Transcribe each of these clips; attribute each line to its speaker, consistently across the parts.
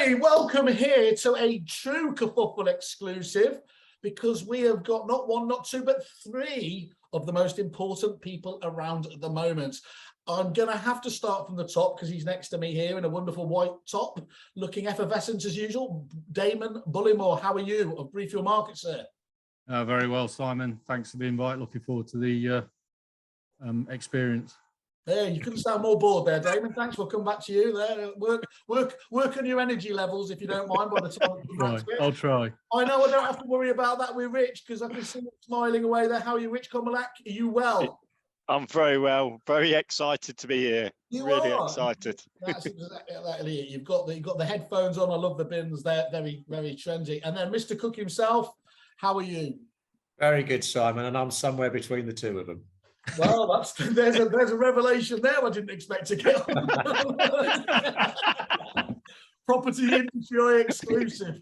Speaker 1: Okay, welcome here to a true Kerfuffle exclusive, because we have got not one, not two, but three of the most important people around at the moment. I'm going to have to start from the top because he's next to me here in a wonderful white top, looking effervescent as usual. Damon Bullymore, how are you of BriefYourMarket, sir?
Speaker 2: Very well, Simon. Thanks for the invite. Looking forward to the experience.
Speaker 1: Yeah, you couldn't sound more bored there, Damon. Thanks. We'll come back to you there. Work on your energy levels, if you don't mind, by the time we come back to it.
Speaker 2: I'll try.
Speaker 1: I know I don't have to worry about that with Rich, because I can see him smiling away there. How are you, Rich Comalak? Are you well?
Speaker 3: I'm very well. Very excited to be here.
Speaker 1: You
Speaker 3: really
Speaker 1: are
Speaker 3: excited.
Speaker 1: That's exactly it. You've got the headphones on. I love the bins. They're very, very trendy. And then Mr. Cook himself, how are you?
Speaker 4: Very good, Simon. And I'm somewhere between the two of them.
Speaker 1: Well, there's a revelation there I didn't expect to get. Property industry exclusive.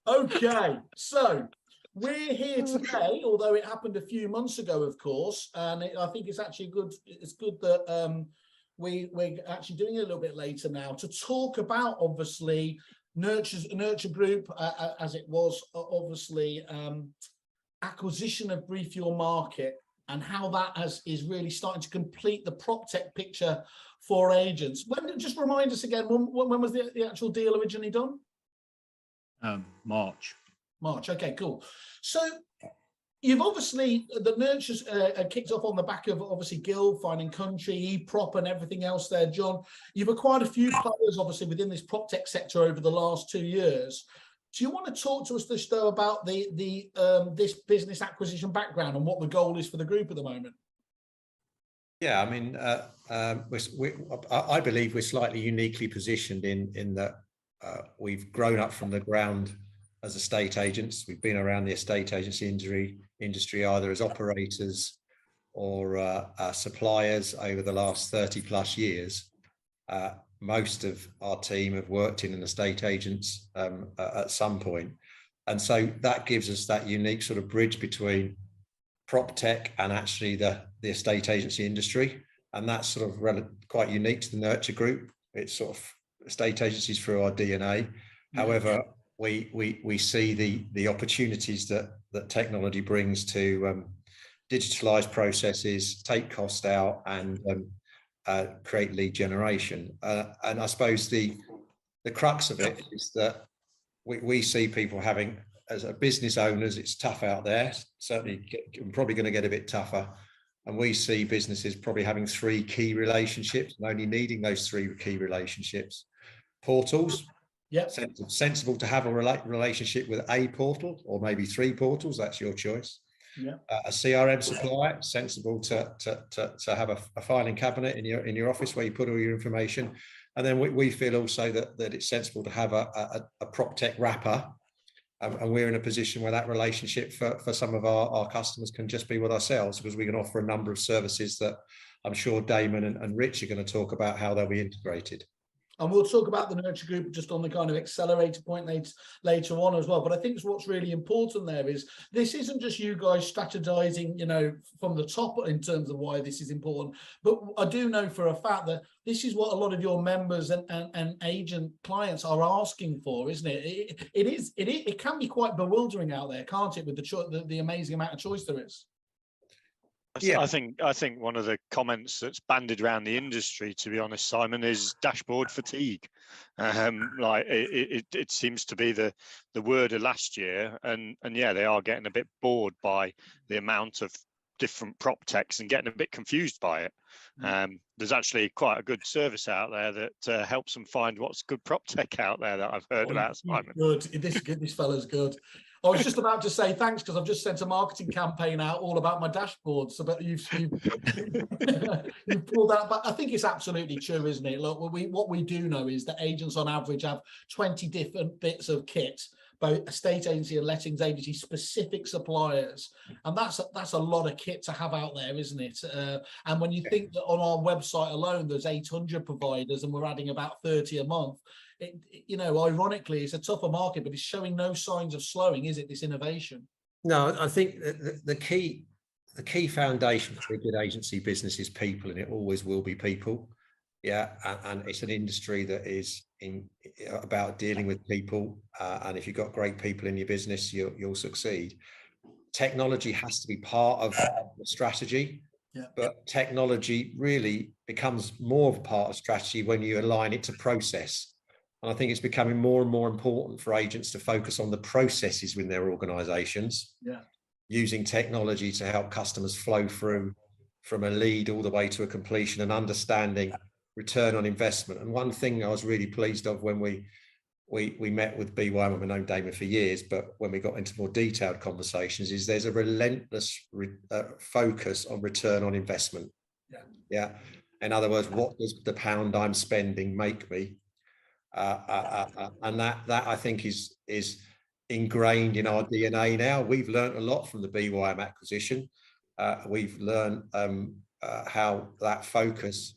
Speaker 1: Okay, so we're here today, although it happened a few months ago, of course, and I think it's actually good. It's good that we're actually doing it a little bit later now to talk about, obviously, Nurture Group, as it was obviously acquisition of BriefYourMarket, and how that is really starting to complete the prop tech picture for agents. Just remind us again, when was the actual deal originally done?
Speaker 2: March.
Speaker 1: March. Okay, cool. So you've obviously, the Nurture's kicked off on the back of obviously Guild, Finding Country, eProp and everything else there, John. You've acquired a few players obviously within this prop tech sector over the last 2 years. Do you want to talk to us just though about this business acquisition background and what the goal is for the group at the moment?
Speaker 4: Yeah, I mean, I believe we're slightly uniquely positioned in that we've grown up from the ground as estate agents. We've been around the estate agency industry either as operators or suppliers over the last 30 plus years. Most of our team have worked in an estate agents at some point. And so that gives us that unique sort of bridge between prop tech and actually the estate agency industry. And that's sort of quite unique to the Nurture Group. It's sort of estate agencies through our DNA. However, we see the opportunities that technology brings to digitalize processes, take cost out, and create lead generation. And I suppose the crux of it is that we see people having, as a business owners, it's tough out there, certainly probably going to get a bit tougher. And we see businesses probably having 3 key relationships and only needing those 3 key relationships. Portals, sensible to have a relationship with a portal or maybe 3 portals, that's your choice. Yeah. A CRM supplier, sensible to have a filing cabinet in your office where you put all your information. And then we feel also that it's sensible to have a prop tech wrapper. And we're in a position where that relationship for some of our customers can just be with ourselves, because we can offer a number of services that I'm sure Damon and Rich are going to talk about how they'll be integrated. And
Speaker 1: we'll talk about the Nurture Group just on the kind of accelerator point later on as well. But I think what's really important there is this isn't just you guys strategizing, from the top in terms of why this is important. But I do know for a fact that this is what a lot of your members and agent clients are asking for, isn't it? It can be quite bewildering out there, can't it, with the amazing amount of choice there is.
Speaker 3: Yeah. I think one of the comments that's bandied around the industry, to be honest, Simon, is dashboard fatigue. It seems to be the word of last year, and yeah, they are getting a bit bored by the amount of different prop techs and getting a bit confused by it. There's actually quite a good service out there that helps them find what's good prop tech out there that I've heard about, Simon.
Speaker 1: Good. This fella's good. I was just about to say thanks, because I've just sent a marketing campaign out all about my dashboard. So, but you've pulled that. But I think it's absolutely true, isn't it? Look, what we do know is that agents on average have 20 different bits of kit, both estate agency and lettings agency specific suppliers, and that's a lot of kit to have out there, isn't it? And when you think that on our website alone there's 800 providers and we're adding about 30 a month, ironically, it's a tougher market, but it's showing no signs of slowing, is it, this innovation?
Speaker 4: No, I think the key foundation for a good agency business is people, and it always will be people. Yeah, and it's an industry that is about dealing with people, and if you've got great people in your business, you'll succeed. Technology has to be part of the strategy, but technology really becomes more of a part of strategy when you align it to process. And I think it's becoming more and more important for agents to focus on the processes within their organizations, using technology to help customers flow through from a lead all the way to a completion and understanding return on investment. And one thing I was really pleased of when we met with BYM, we've known Damon for years, but when we got into more detailed conversations, is there's a relentless focus on return on investment. In other words, what does the pound I'm spending make me? And that I think is ingrained in our DNA now. We've learned a lot from the BYM acquisition. We've learned how that focus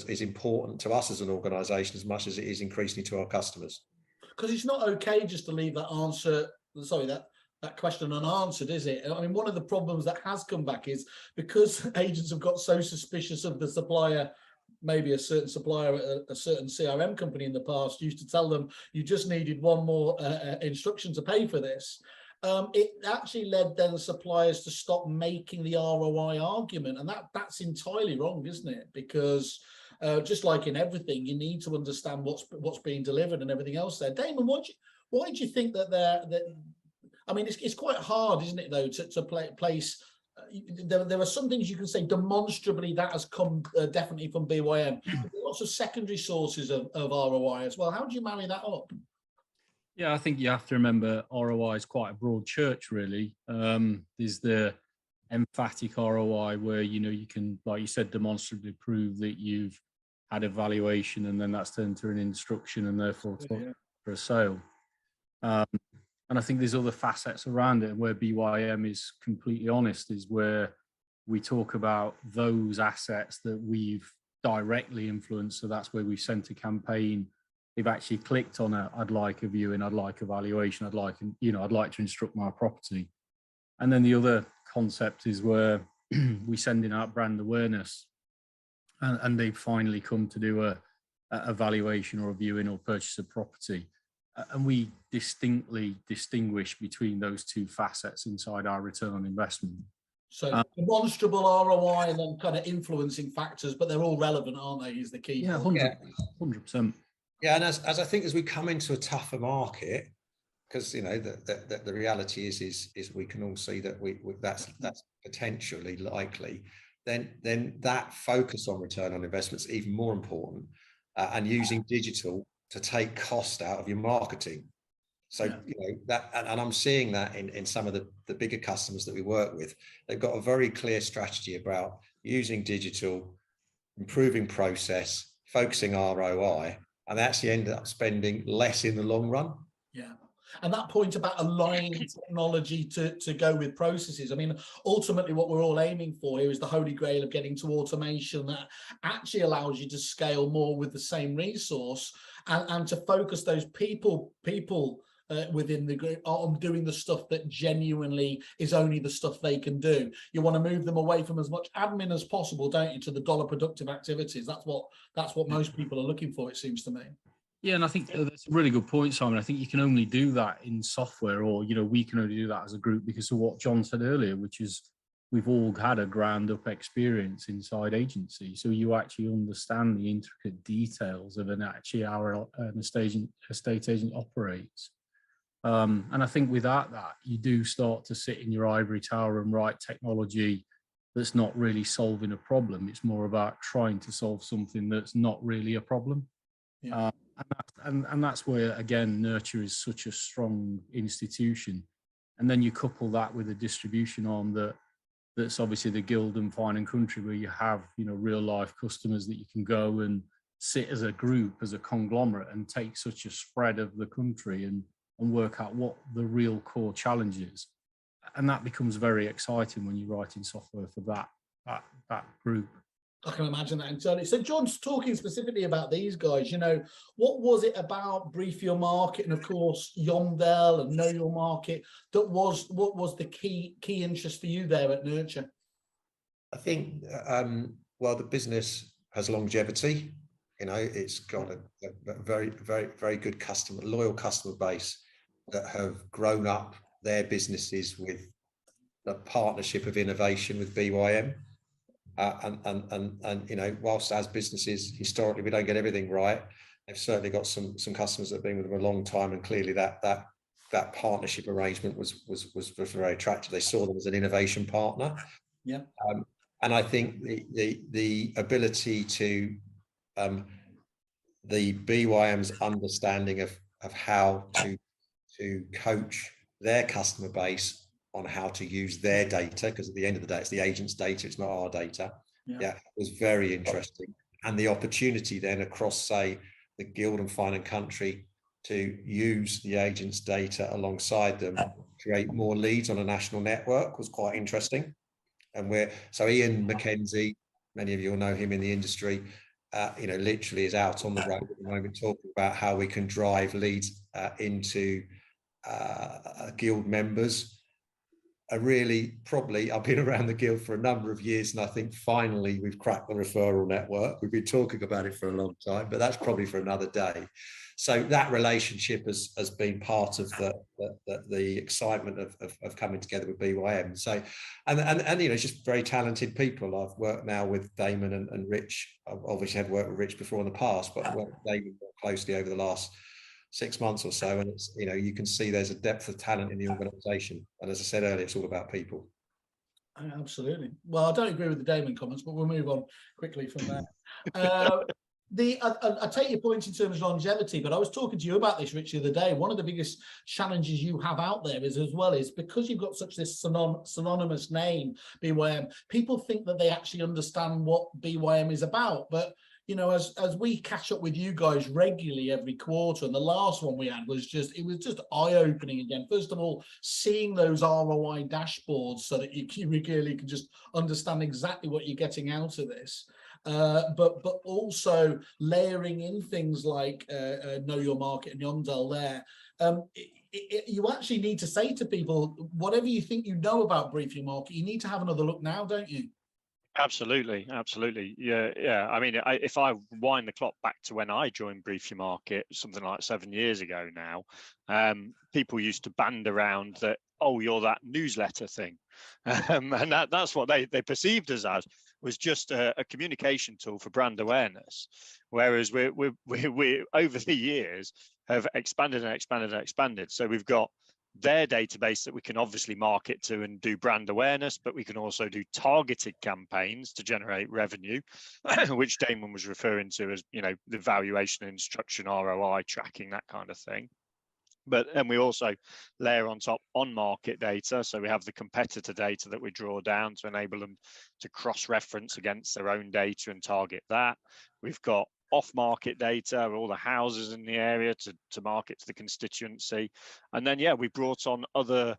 Speaker 4: is important to us as an organisation as much as it is increasingly to our customers.
Speaker 1: Because it's not okay just to leave that answer, sorry, that question unanswered, is it? I mean, one of the problems that has come back is because agents have got so suspicious of the supplier, maybe a certain supplier at a certain CRM company in the past used to tell them you just needed one more instruction to pay for this. It actually led then the suppliers to stop making the ROI argument, and that's entirely wrong, isn't it? Because just like in everything, you need to understand what's being delivered and everything else there. Damon, why do you think that I mean, it's quite hard, isn't it, though, to place. There are some things you can say demonstrably that has come definitely from BYM. Lots of secondary sources of ROI as well. How do you marry that up?
Speaker 2: Yeah, I think you have to remember ROI is quite a broad church, really. There's the emphatic ROI where, you can, like you said, demonstrably prove that you've had a valuation and then that's turned to an instruction and therefore for a sale. And I think there's other facets around it where BYM is completely honest, is where we talk about those assets that we've directly influenced. So that's where we've sent a campaign. They've actually clicked on I'd like a viewing, I'd like a valuation, I'd like to instruct my property. And then the other concept is where we sending out brand awareness and they've finally come to do a valuation or a viewing or purchase of property. And we distinctly distinguish between those two facets inside our return on investment.
Speaker 1: So demonstrable ROI and then kind of influencing factors, but they're all relevant, aren't they, is the key.
Speaker 2: Yeah, 100%.
Speaker 4: Yeah, and as I think as we come into a tougher market, because the reality is we can all see that that's potentially likely, then that focus on return on investment is even more important, and using digital to take cost out of your marketing. So that, and I'm seeing that in some of the bigger customers that we work with. They've got a very clear strategy about using digital, improving process, focusing ROI, and they actually end up spending less in the long run.
Speaker 1: Yeah. And that point about aligning technology to go with processes. I mean, ultimately what we're all aiming for here is the holy grail of getting to automation that actually allows you to scale more with the same resource and to focus those people within the group on doing the stuff that genuinely is only the stuff they can do. You want to move them away from as much admin as possible, don't you, to the dollar productive activities. That's what most people are looking for, it seems to me.
Speaker 2: Yeah, and I think that's a really good point, Simon. I think you can only do that in software, or we can only do that as a group because of what John said earlier, which is we've all had a ground up experience inside agency. So you actually understand the intricate details of how an estate agent operates. And I think without that, you do start to sit in your ivory tower and write technology that's not really solving a problem. It's more about trying to solve something that's not really a problem. Yeah. And that's where, again, Nurture is such a strong institution. And then you couple that with a distribution arm that's obviously the Guild and Fine and Country, where you have, real life customers that you can go and sit as a group, as a conglomerate, and take such a spread of the country and work out what the real core challenge is. And that becomes very exciting when you're writing software for that group.
Speaker 1: I can imagine that entirely. So John's talking specifically about these guys. What was it about Brief Your Market and, of course, Yondell and Know Your Market what was the key interest for you there at Nurture?
Speaker 4: I think, the business has longevity. You know, it's got a very, very, very good loyal customer base that have grown up their businesses with the partnership of innovation with BYM. And you know, whilst as businesses historically we don't get everything right, they've certainly got some customers that have been with them a long time, and clearly that partnership arrangement was very attractive. They saw them as an innovation partner.
Speaker 1: Yeah.
Speaker 4: And I think the ability to the BYM's understanding of how to coach their customer base on how to use their data, because at the end of the day, it's the agent's data, it's not our data. Yeah, it was very interesting. And the opportunity then across, say, the Guild and Fine and Country to use the agent's data alongside them, create more leads on a national network was quite interesting. And so Ian McKenzie, many of you will know him in the industry, you know, literally is out on the road at the moment talking about how we can drive leads into Guild members. Probably I've been around the Guild for a number of years, and I think finally we've cracked the referral network. We've been talking about it for a long time, but that's probably for another day. So that relationship has been part of the excitement of coming together with BYM. So and you know, just very talented people. I've worked now with Damon and Rich. I've obviously had worked with Rich before in the past, but I've worked with Damon more closely over the last 6 months or so, and it's, you know, you can see there's a depth of talent in the organisation, and as I said earlier, it's all about people.
Speaker 1: Absolutely. Well, I don't agree with the Damon comments, but we'll move on quickly from there. I take your point in terms of longevity, but I was talking to you about this, Rich, the other day. One of the biggest challenges you have out there is because you've got such this synonymous name, BYM, people think that they actually understand what BYM is about. But you know, as we catch up with you guys regularly every quarter, and the last one we had was just eye-opening again. First of all, seeing those ROI dashboards so that you really can just understand exactly what you're getting out of this. But also layering in things like Know Your Market and Yondell there. You actually need to say to people, whatever you think you know about Brief Your Market, you need to have another look now, don't you?
Speaker 3: Absolutely. Yeah. I mean, if I wind the clock back to when I joined BriefYourMarket, something like 7 years ago now, people used to band around that, oh, you're that newsletter thing, and that's what they perceived us as, was just a communication tool for brand awareness. Whereas we over the years have expanded and expanded and expanded. So we've got their database that we can obviously market to and do brand awareness, but we can also do targeted campaigns to generate revenue, which Damon was referring to as, you know, the valuation, instruction, ROI tracking, that kind of thing. And we also layer on top on-market data. So we have the competitor data that we draw down to enable them to cross-reference against their own data and target that. We've got off-market data, all the houses in the area to market to the constituency. And then, yeah, we brought on other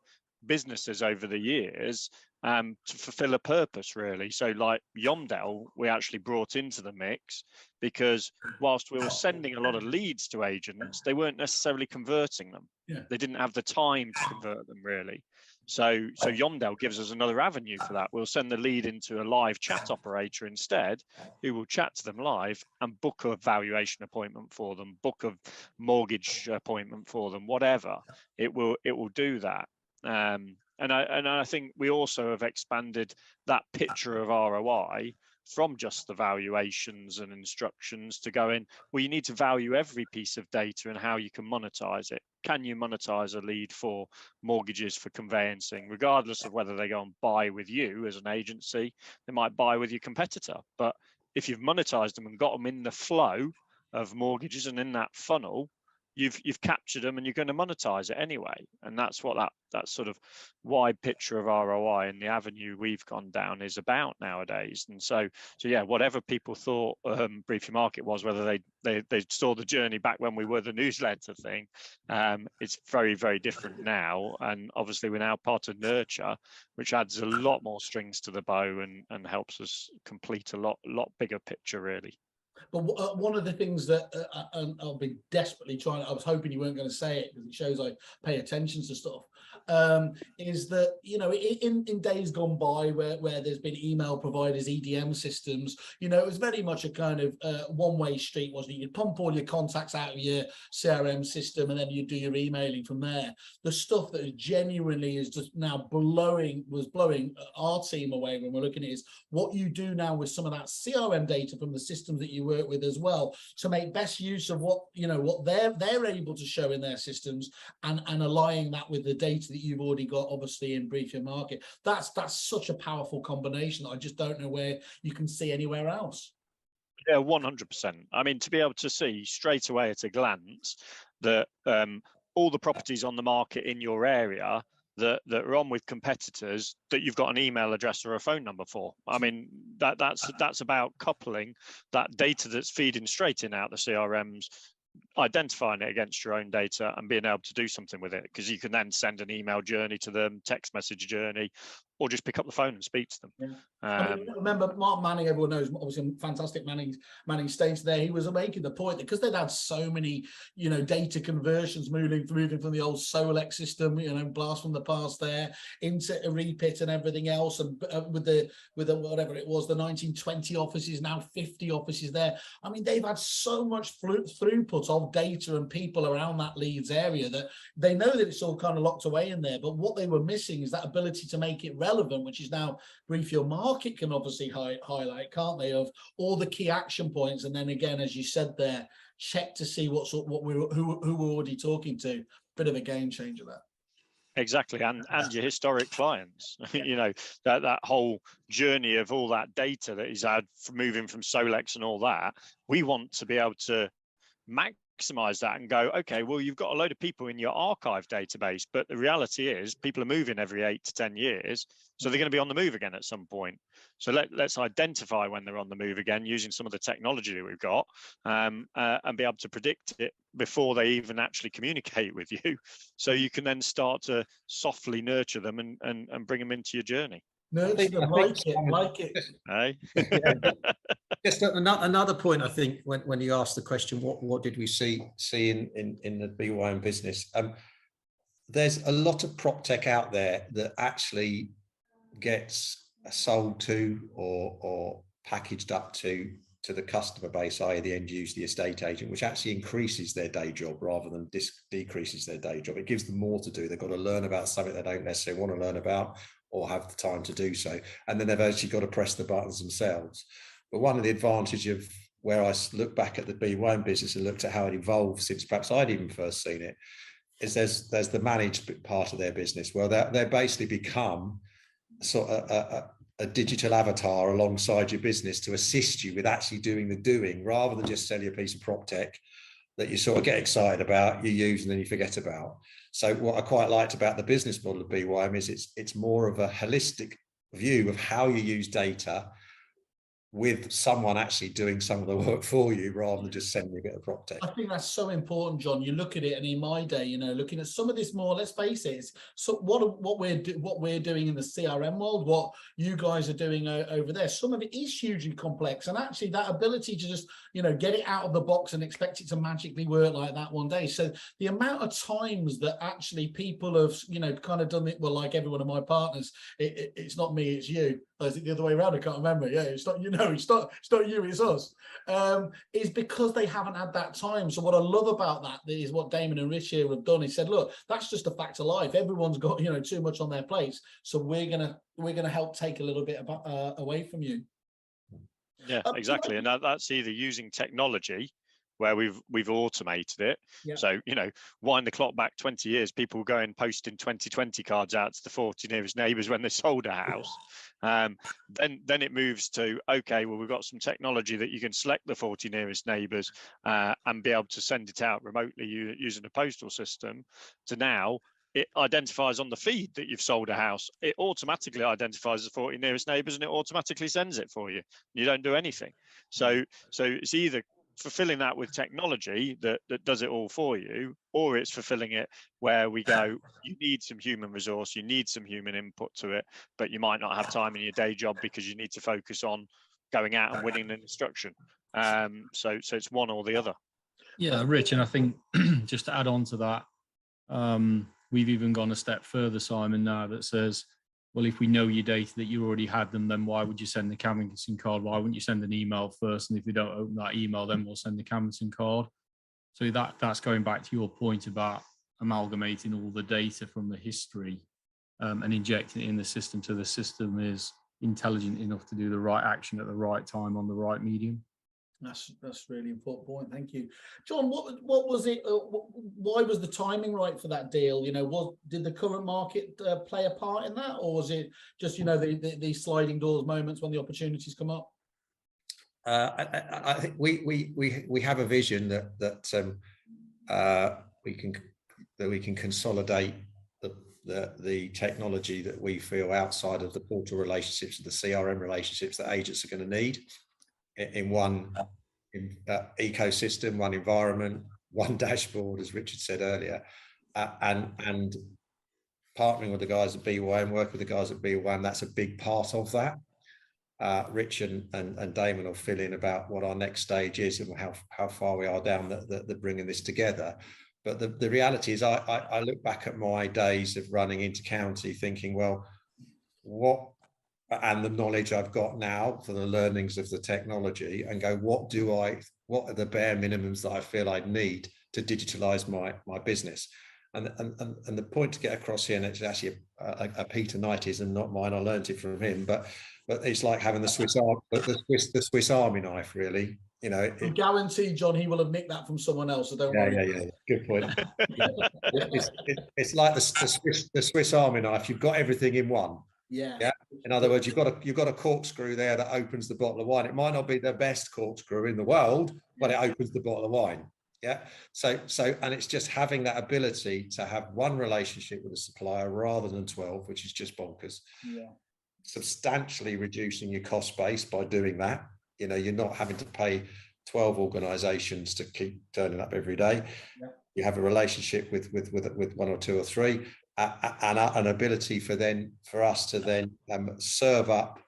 Speaker 3: businesses over the years to fulfill a purpose, really. So like Yondell, we actually brought into the mix because whilst we were sending a lot of leads to agents, they weren't necessarily converting them. Yeah. They didn't have the time to convert them, really. So Yondell gives us another avenue for that. We'll send the lead into a live chat operator instead, who will chat to them live and book a valuation appointment for them, book a mortgage appointment for them, whatever. It will do that. And I think we also have expanded that picture of ROI from just the valuations and instructions to going, well, you need to value every piece of data and how you can monetize it. Can you monetize a lead for mortgages, for conveyancing, regardless of whether they go and buy with you as an agency? They might buy with your competitor, but if you've monetized them and got them in the flow of mortgages and in that funnel, you've captured them and you're going to monetize it anyway. And that's what that sort of wide picture of ROI and the avenue we've gone down is about nowadays. And so yeah, whatever people thought Brief Your Market was, whether they saw the journey back when we were the newsletter thing, it's very, very different now. And obviously we're now part of Nurture, which adds a lot more strings to the bow and helps us complete a lot bigger picture, really.
Speaker 1: But one of the things that I'll be desperately trying, I was hoping you weren't going to say it because it shows I pay attention to stuff. is that, you know, in days gone by where there's been email providers, EDM systems, you know, it was very much a kind of one-way street, wasn't it? You'd pump all your contacts out of your CRM system and then you do your emailing from there. The stuff that genuinely is just now blowing our team away when we're looking at is what you do now with some of that CRM data from the systems that you work with as well, to make best use of what, you know, what they're able to show in their systems, and aligning that with the data that you've already got, obviously, in BriefYourMarket. That's such a powerful combination that I just don't know where you can see anywhere else.
Speaker 3: Yeah, 100%. I mean, to be able to see straight away at a glance that all the properties on the market in your area that are on with competitors that you've got an email address or a phone number for. I mean, that's about coupling that data that's feeding straight in out the CRMs, identifying it against your own data and being able to do something with it, because you can then send an email journey to them, text message journey, or just pick up the phone and speak to them.
Speaker 1: Yeah. I mean, remember Mark Manning, everyone knows, obviously fantastic Manning states there, he was making the point that because they'd had so many, you know, data conversions moving from the old Solex system, you know, blast from the past there into a repeat and everything else, and with the whatever it was, the 1920 offices, now 50 offices there. I mean, they've had so much throughput of data and people around that Leeds area that they know that it's all kind of locked away in there, but what they were missing is that ability to make it relevant, which is now BriefYourMarket can obviously highlight, can't they, of all the key action points, and then again, as you said there, check to see who we're already talking to. Bit of a game changer there.
Speaker 3: Exactly, and your historic clients. You know, that whole journey of all that data that he's had from moving from Solex and all that, we want to be able to maximize that and go, okay, well, you've got a load of people in your archive database, but the reality is people are moving every 8 to 10 years, so they're going to be on the move again at some point. So let's identify when they're on the move again using some of the technology that we've got, and be able to predict it before they even actually communicate with you, so you can then start to softly nurture them and bring them into your journey.
Speaker 1: Nurture them, like it.
Speaker 3: Hey?
Speaker 4: Just another point, I think, when you asked the question, what did we see in the BYM business? There's a lot of prop tech out there that actually gets sold to or packaged up to the customer base, i.e. the end user, the estate agent, which actually increases their day job rather than decreases their day job. It gives them more to do. They've got to learn about something they don't necessarily want to learn about or have the time to do so. And then they've actually got to press the buttons themselves. But one of the advantages of where I look back at the BYM business and looked at how it evolved since perhaps I'd even first seen it, is there's the managed part of their business where they basically become sort of a digital avatar alongside your business to assist you with actually doing the doing, rather than just sell you a piece of prop tech that you sort of get excited about, you use, and then you forget about. So what I quite liked about the business model of BYM is it's more of a holistic view of how you use data, with someone actually doing some of the work for you rather than just sending a bit of prop tech.
Speaker 1: I think that's so important, John. You look at it, and in my day, you know, looking at some of this more, let's face it, so what we're doing in the CRM world, what you guys are doing over there, some of it is hugely complex, and actually that ability to just, you know, get it out of the box and expect it to magically work like that one day. So the amount of times that actually people have, you know, kind of done it, well, like every one of my partners, it's not me, it's you. Or is it the other way around? I can't remember. Yeah, it's not, you know, it's not you, it's us. Is because they haven't had that time. So what I love about that is what Damon and Rich here have done. He said, look, that's just a fact of life. Everyone's got, you know, too much on their plates. So we're gonna help take a little bit away from you.
Speaker 3: Yeah, exactly. And that's either using technology where we've automated it. Yeah. So, you know, wind the clock back 20 years, people go and posting 2020 cards out to the 40 nearest neighbours when they sold a house. Then it moves to, okay, well, we've got some technology that you can select the 40 nearest neighbours and be able to send it out remotely using a postal system, to now it identifies on the feed that you've sold a house. It automatically identifies the 40 nearest neighbours and it automatically sends it for you. You don't do anything. So it's either fulfilling that with technology that does it all for you, or it's fulfilling it where we go, you need some human resource, you need some human input to it, but you might not have time in your day job because you need to focus on going out and winning an instruction. So it's one or the other.
Speaker 2: Yeah, Rich, and I think just to add on to that, we've even gone a step further, Simon, now that says, well, if we know your data that you already had them, then why would you send the canvassing card? Why wouldn't you send an email first? And if we don't open that email, then we'll send the canvassing card. So that's going back to your point about amalgamating all the data from the history and injecting it in the system, so the system is intelligent enough to do the right action at the right time on the right medium.
Speaker 1: That's really important point. Thank you, John. What was it? Why was the timing right for that deal? You know, did the current market play a part in that, or was it just, you know, the sliding doors moments when the opportunities come up?
Speaker 4: I think we have a vision that we can consolidate the technology that we feel outside of the portal relationships, the CRM relationships that agents are going to need in one ecosystem, one environment, one dashboard, as Richard said earlier, and partnering with the guys at BYM, working with the guys at BYM, that's a big part of that. Rich and Damon will fill in about what our next stage is and how far we are down the bringing this together. But the reality is, I look back at my days of running inter-county thinking, well, and the knowledge I've got now for the learnings of the technology, and go, what are the bare minimums that I feel I need to digitalize my business? And the point to get across here, and it's actually a Peter Knightism, not mine, I learned it from him, but it's like having the Swiss Army knife, really. You know,
Speaker 1: I guarantee, John, he will have nicked that from someone else, so don't worry.
Speaker 4: Yeah. Good point. It's like the Swiss Army knife. You've got everything in one. Yeah. In other words, you've got a corkscrew there that opens the bottle of wine. It might not be the best corkscrew in the world, but it opens the bottle of wine. Yeah. So, and it's just having that ability to have one relationship with a supplier rather than 12, which is just bonkers.
Speaker 1: Yeah.
Speaker 4: Substantially reducing your cost base by doing that. You know, you're not having to pay 12 organizations to keep turning up every day. Yeah. You have a relationship with one or two or three, and an ability for us to then serve up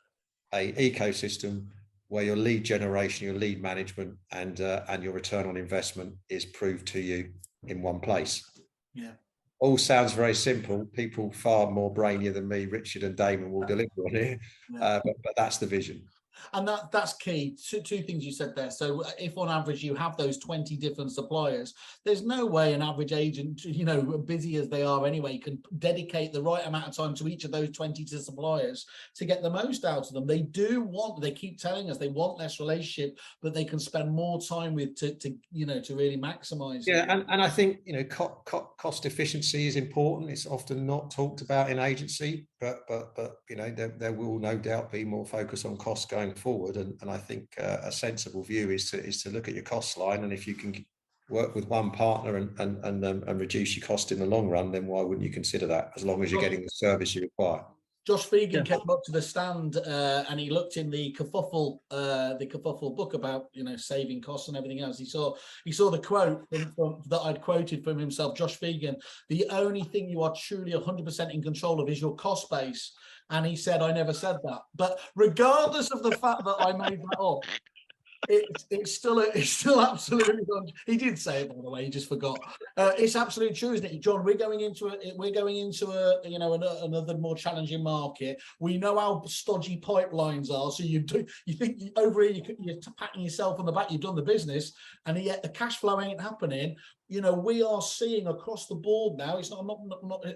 Speaker 4: a ecosystem where your lead generation, your lead management, and your return on investment is proved to you in one place.
Speaker 1: Yeah.
Speaker 4: All sounds very simple. People far more brainier than me, Richard and Damon, will deliver on it. Yeah. But that's the vision.
Speaker 1: And that's key. Two things you said there. So if on average you have those 20 different suppliers, there's no way an average agent, you know, busy as they are anyway, can dedicate the right amount of time to each of those 20 suppliers to get the most out of them. They keep telling us they want less relationship, but they can spend more time with to really maximize.
Speaker 4: Yeah, and I think, you know, cost efficiency is important. It's often not talked about in agency, but you know, there will no doubt be more focus on costs going forward, and I think a sensible view is to look at your cost line, and if you can work with one partner and reduce your cost in the long run, then why wouldn't you consider that, as long as you're getting the service you require?
Speaker 1: Josh Fegan came up to the stand and he looked in the Kerfuffle book about, you know, saving costs and everything else. He saw the quote that I'd quoted from himself, Josh Fegan: "The only thing you are truly 100% in control of is your cost base." And he said, "I never said that." But regardless of the fact that I made that up, it's still absolutely done. He did say it, by the way, he just forgot. It's absolutely true, isn't it, John? We're going into another more challenging market. We know how stodgy pipelines are, so you think over here you're patting yourself on the back, you've done the business, and yet the cash flow ain't happening. You know, we are seeing across the board now. It's not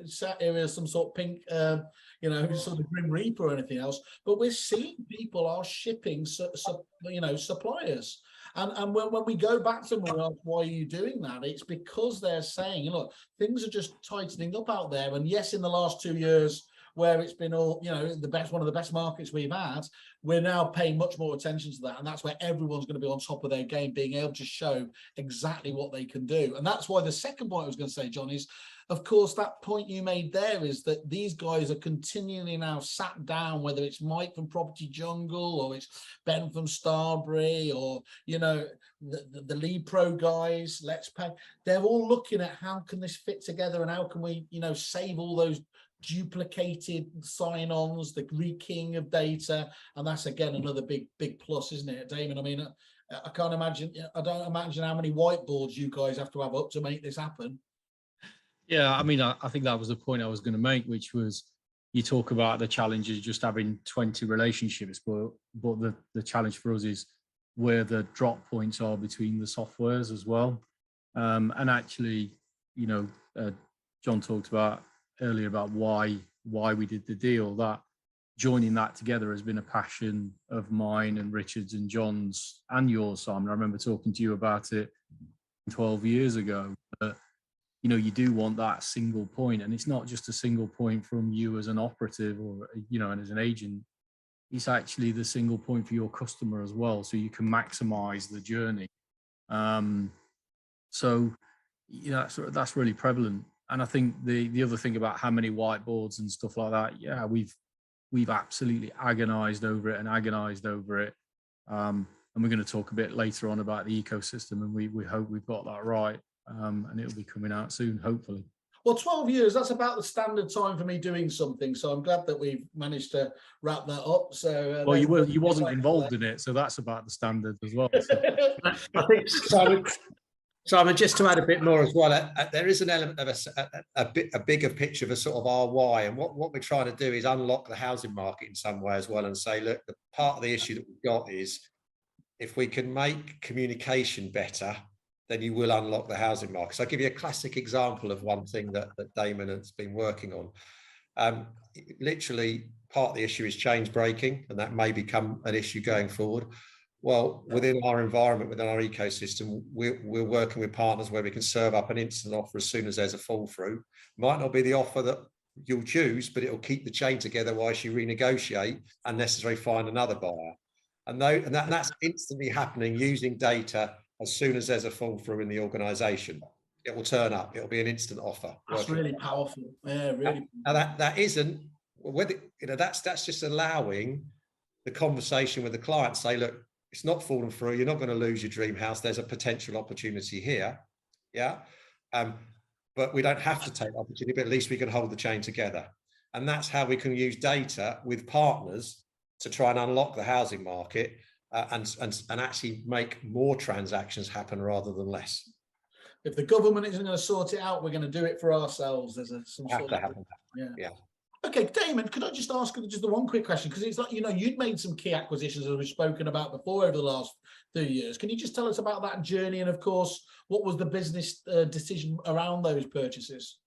Speaker 1: sat here as some sort of pink, sort of Grim Reaper or anything else, but we're seeing people are shipping, suppliers. And when we go back to them and ask, why are you doing that? It's because they're saying, look, things are just tightening up out there. And yes, in the last 2 years, where it's been all, you know, one of the best markets we've had, we're now paying much more attention to that. And that's where everyone's going to be on top of their game, being able to show exactly what they can do. And that's why the second point I was going to say, John, is, of course, that point you made there is that these guys are continually now sat down, whether it's Mike from Property Jungle or it's Ben from Starbury or, you know, the Lead Pro guys, Let's Pay. They're all looking at how can this fit together and how can we, you know, save all those duplicated sign-ons, the rekeying of data, and that's again another big plus, isn't it, Damon? I mean, I don't imagine how many whiteboards you guys have to have up to make this happen.
Speaker 2: Yeah, I mean, I think that was the point I was going to make, which was you talk about the challenges just having 20 relationships, but the challenge for us is where the drop points are between the softwares as well. And actually, you know, John talked about earlier about why we did the deal. That joining that together has been a passion of mine and Richard's and John's and yours, Simon. I remember talking to you about it 12 years ago. But, you know, you do want that single point, and it's not just a single point from you as an operative or, you know, and as an agent. It's actually the single point for your customer as well, so you can maximize the journey. So, you know, that's really prevalent. And I think the other thing about how many whiteboards and stuff like that, yeah, we've absolutely agonized over it. And we're going to talk a bit later on about the ecosystem, and we hope we've got that right. And it'll be coming out soon, hopefully.
Speaker 1: Well, 12 years, that's about the standard time for me doing something. So I'm glad that we've managed to wrap that up. So
Speaker 2: well, you wasn't involved in it, so that's about the standard as well. So.
Speaker 4: I think, Simon, just to add a bit more as well, there is an element of a bigger picture of a sort of our why, and what we're trying to do is unlock the housing market in some way as well, and say, look, the part of the issue that we've got is if we can make communication better, then you will unlock the housing market. So I'll give you a classic example of one thing that Damon has been working on. Literally, part of the issue is change breaking, and that may become an issue going forward. Well, within our environment, within our ecosystem, we're working with partners where we can serve up an instant offer as soon as there's a fall through. Might not be the offer that you'll choose, but it'll keep the chain together whilst you renegotiate and necessarily find another buyer. And that's instantly happening using data. As soon as there's a fall through in the organisation, it will turn up. It'll be an instant offer.
Speaker 1: That's really powerful. Yeah, really.
Speaker 4: Now that isn't whether, you know, that's just allowing the conversation with the client. Say, look, it's not falling through. You're not going to lose your dream house. There's a potential opportunity here. Yeah. But we don't have to take opportunity, but at least we can hold the chain together. And that's how we can use data with partners to try and unlock the housing market. And actually make more transactions happen rather than less.
Speaker 1: If the government isn't going to sort it out, we're going to do it for ourselves. There's some sort of, yeah. Okay, Damon, could I just ask just the one quick question? Because it's like, you know, you'd made some key acquisitions as we've spoken about before over the last 2 years. Can you just tell us about that journey? And of course, what was the business decision around those purchases?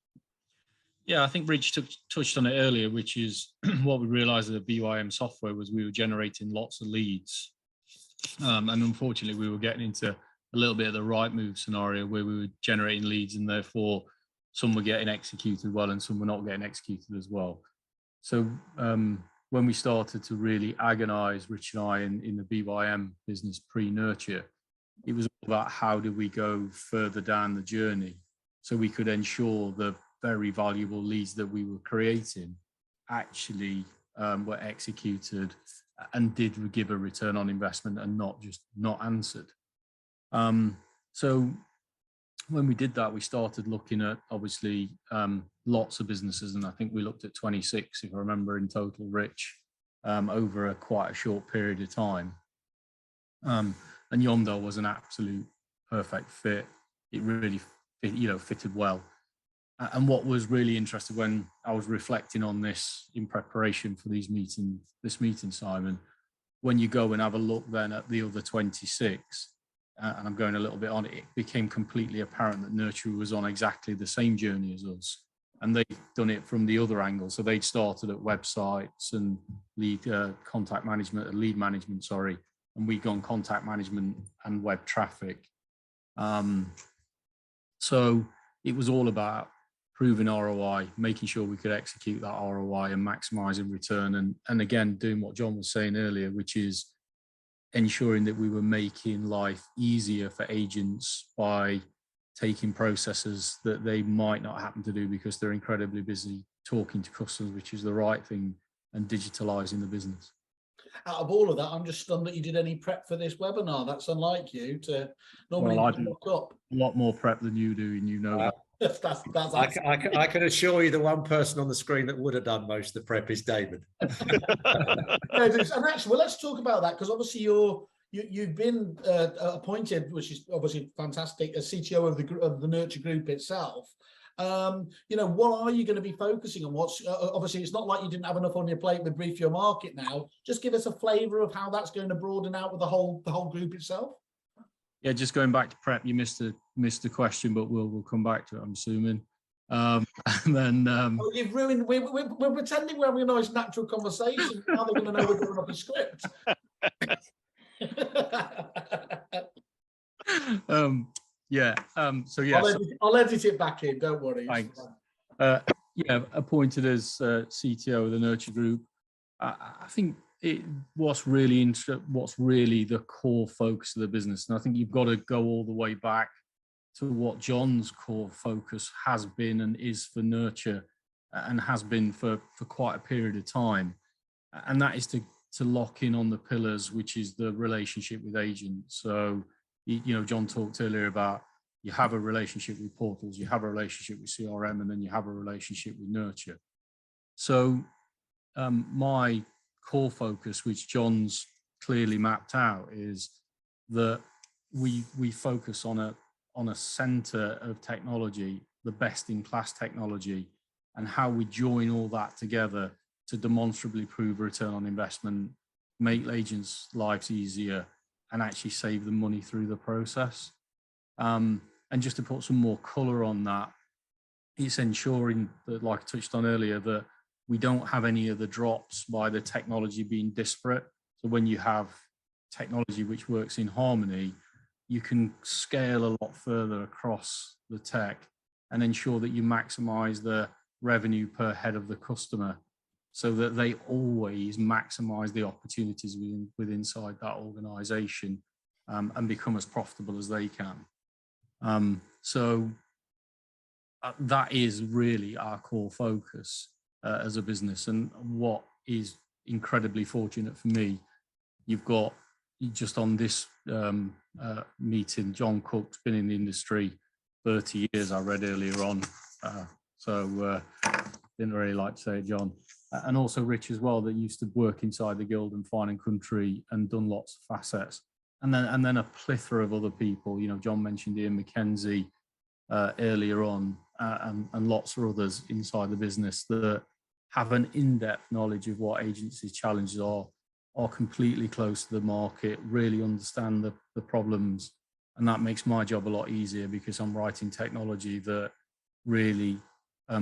Speaker 2: Yeah, I think Rich touched on it earlier, which is what we realized with the BYM software was we were generating lots of leads. And unfortunately, we were getting into a little bit of the right move scenario where we were generating leads, and therefore some were getting executed well and some were not getting executed as well. So when we started to really agonize, Rich and I, in the BYM business pre-nurture, it was all about how do we go further down the journey so we could ensure the very valuable leads that we were creating actually were executed and did give a return on investment and not just not answered. So when we did that, we started looking at obviously lots of businesses, and I think we looked at 26, if I remember, in total, Rich, over quite a short period of time. And Yondell was an absolute perfect fit. It really fitted well. And what was really interesting when I was reflecting on this in preparation for this meeting, Simon, when you go and have a look then at the other 26, and I'm going a little bit on it, it became completely apparent that Nurture was on exactly the same journey as us. And they'd done it from the other angle. So they'd started at websites and lead management, and we'd gone contact management and web traffic. So it was all about proving ROI, making sure we could execute that ROI and maximizing return. And again, doing what John was saying earlier, which is ensuring that we were making life easier for agents by taking processes that they might not happen to do because they're incredibly busy talking to customers, which is the right thing, and digitalizing the business.
Speaker 1: Out of all of that, I'm just stunned that you did any prep for this webinar. That's unlike you to normally look up. A lot
Speaker 2: more prep than you do, and you know that.
Speaker 4: I can assure you the one person on the screen that would have done most of the prep is David.
Speaker 1: And actually, well, let's talk about that, because obviously you've been appointed, which is obviously fantastic, as CTO of the Nurture Group itself. You know, what are you going to be focusing on? What's obviously, it's not like you didn't have enough on your plate with Brief Your Market now. Just give us a flavour of how that's going to broaden out with the whole group itself.
Speaker 2: Yeah, just going back to prep, you missed the question, but we'll come back to it, I'm assuming. And then
Speaker 1: oh, you've ruined. We're pretending we're having a nice natural conversation. Now they're going to know we're doing up a script.
Speaker 2: Yeah. So yeah,
Speaker 1: I'll edit it back in. Don't worry.
Speaker 2: Thanks. Yeah, appointed as CTO of the Nurture Group. I think what's really the core focus of the business, and I think you've got to go all the way back to what John's core focus has been and is for Nurture, and has been for quite a period of time, and that is to lock in on the pillars, which is the relationship with agents. So, you know, John talked earlier about you have a relationship with portals, you have a relationship with CRM, and then you have a relationship with Nurture. So my core focus, which John's clearly mapped out, is that we focus on a center of technology, the best in class technology, and how we join all that together to demonstrably prove return on investment, make agents' lives easier, and actually save them money through the process. And just to put some more color on that, it's ensuring that, like I touched on earlier, that we don't have any of the drops by the technology being disparate. So when you have technology which works in harmony, you can scale a lot further across the tech and ensure that you maximize the revenue per head of the customer, so that they always maximize the opportunities inside that organization, and become as profitable as they can. So that is really our core focus as a business. And what is incredibly fortunate for me, you've got, just on this meeting, John Cook's been in the industry 30 years, I read earlier on. So didn't really like to say it, John. And also Rich as well, that used to work inside the Guild and Fine and Country and done lots of facets. And then a plethora of other people. You know, John mentioned Ian McKenzie earlier on, and lots of others inside the business that have an in-depth knowledge of what agencies' challenges are completely close to the market, really understand the problems. And that makes my job a lot easier, because I'm writing technology that really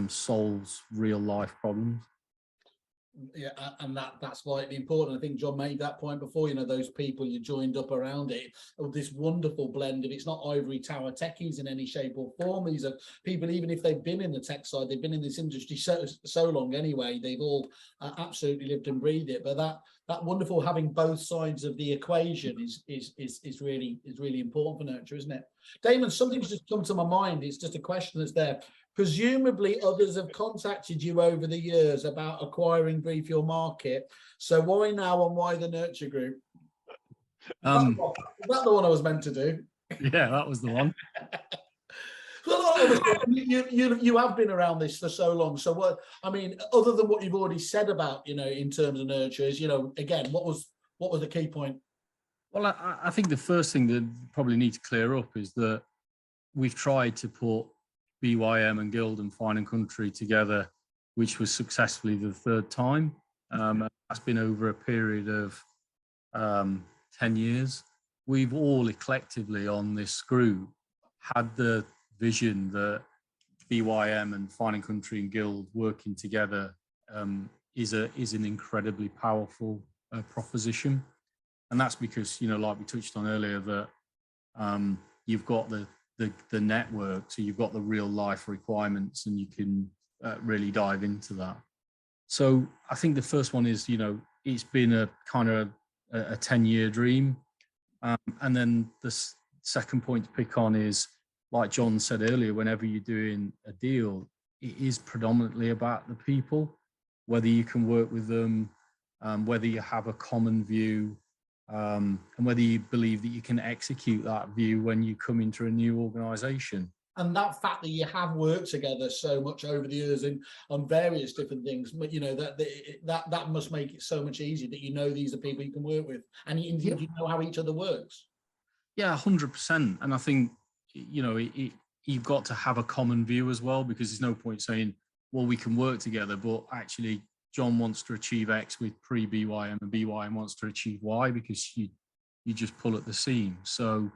Speaker 2: solves real life problems.
Speaker 1: Yeah, and that's vitally important. I think John made that point before. You know, those people you joined up around it, this wonderful blend of, it's not ivory tower techies in any shape or form. These are people, even if they've been in the tech side, they've been in this industry so long anyway, they've all absolutely lived and breathed it. But that wonderful, having both sides of the equation is really important for Nurture, isn't it? Damon, something's just come to my mind. It's just a question that's there. Presumably others have contacted you over the years about acquiring Brief Your Market. So why now, and why the Nurture Group? Is that the one I was meant to do?
Speaker 2: Yeah, that was the one.
Speaker 1: Well, obviously, you have been around this for so long. So what, I mean, other than what you've already said about, you know, in terms of Nurture, is, you know, again, what was the key point?
Speaker 2: Well, I think the first thing that probably need to clear up is that we've tried to put BYM and Guild and Fine and Country together, which was successfully the third time. That's been over a period of 10 years. We've all collectively on this group had the vision that BYM and Fine and Country and Guild working together is an incredibly powerful proposition. And that's because, you know, like we touched on earlier, that you've got the network, so you've got the real life requirements, and you can really dive into that. So I think the first one is, you know, it's been a kind of a 10-year dream. And then the second point to pick on is, like John said earlier, whenever you're doing a deal, it is predominantly about the people, whether you can work with them, whether you have a common view, and whether you believe that you can execute that view when you come into a new organization.
Speaker 1: And that fact that you have worked together so much over the years on various different things, but you know, that must make it so much easier that you know these are people you can work with, and you know how each other works.
Speaker 2: Yeah, 100%. And I think, you know, you've got to have a common view as well, because there's no point saying, well, we can work together, but actually John wants to achieve X with pre-BYM and BYM wants to achieve Y, because you just pull at the seam. So,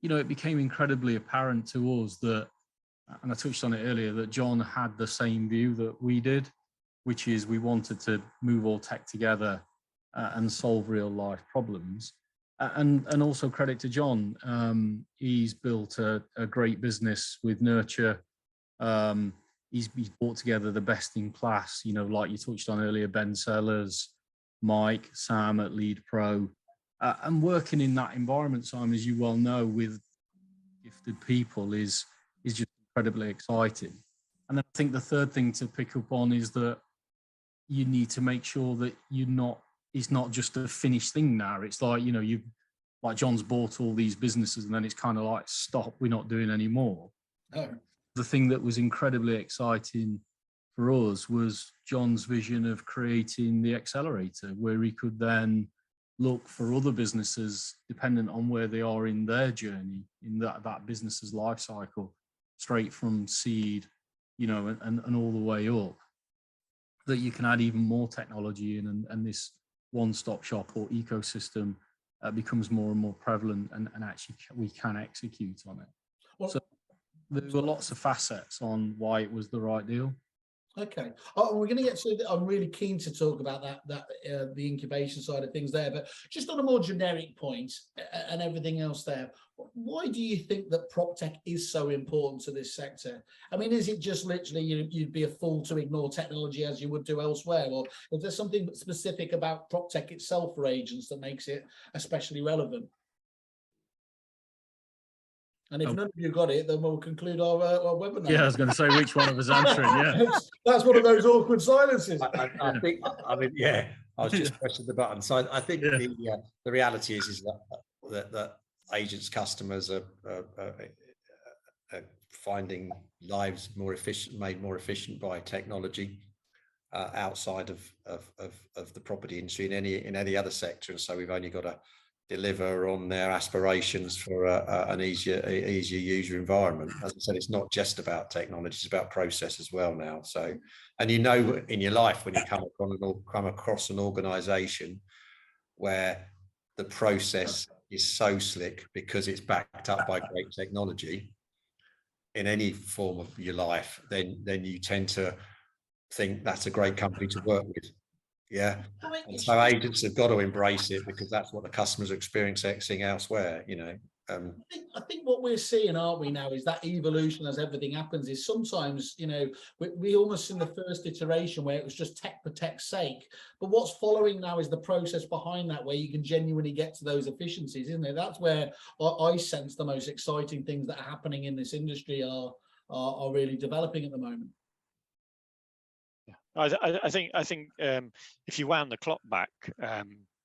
Speaker 2: you know, it became incredibly apparent to us that, and I touched on it earlier, that John had the same view that we did, which is we wanted to move all tech together and solve real life problems. And also credit to John. He's built a great business with Nurture. He's brought together the best in class, you know, like you touched on earlier, Ben Sellers, Mike, Sam at Lead Pro. And working in that environment, Simon, as you well know, with gifted people is just incredibly exciting. And then I think the third thing to pick up on is that you need to make sure that it's not just a finished thing now. It's like, you know, like John's bought all these businesses and then it's kind of like, stop, we're not doing any more.
Speaker 1: Oh.
Speaker 2: The thing that was incredibly exciting for us was John's vision of creating the accelerator, where he could then look for other businesses dependent on where they are in their journey, in that business's life cycle, straight from seed, you know, and all the way up, that you can add even more technology in, and this one-stop shop or ecosystem becomes more and more prevalent, and actually we can execute on it. Well, so there were lots of facets on why it was the right deal.
Speaker 1: Okay. Oh, we're going to get to. I'm really keen to talk about that the incubation side of things there, but just on a more generic point and everything else there. Why do you think that prop tech is so important to this sector? I mean, is it just literally you'd be a fool to ignore technology as you would do elsewhere, or is there something specific about prop tech itself for agents that makes it especially relevant? And if none of you got it, then we'll conclude our webinar.
Speaker 2: Yeah, I was going to say which one of us answering. Yeah,
Speaker 1: that's one of those awkward silences.
Speaker 4: I think. I mean, yeah, I was just pressing the button. So I think the reality is that agents' customers are finding lives more efficient, made more efficient by technology outside of the property industry in any other sector, and so we've only got to deliver on their aspirations for an easier user environment. As I said, it's not just about technology, it's about process as well now. So, and you know, in your life, when you come across an organization where the process is so slick because it's backed up by great technology in any form of your life, then you tend to think that's a great company to work with. Yeah, and so agents have got to embrace it, because that's what the customers are experiencing elsewhere, you know.
Speaker 1: I think what we're seeing, aren't we, now, is that evolution as everything happens is sometimes, you know, we almost in the first iteration where it was just tech for tech's sake, but what's following now is the process behind that, where you can genuinely get to those efficiencies, isn't it? That's where I sense the most exciting things that are happening in this industry are really developing at the moment.
Speaker 3: I think if you wound the clock back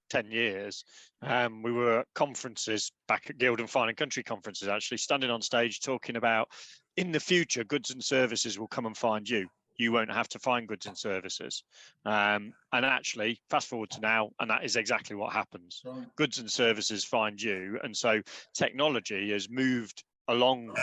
Speaker 3: 10 years, we were at conferences back at Guild and Fine and Country conferences, actually standing on stage talking about, in the future, goods and services will come and find you. You won't have to find goods and services. And actually, fast forward to now, and that is exactly what happens. Right. Goods and services find you. And so technology has moved along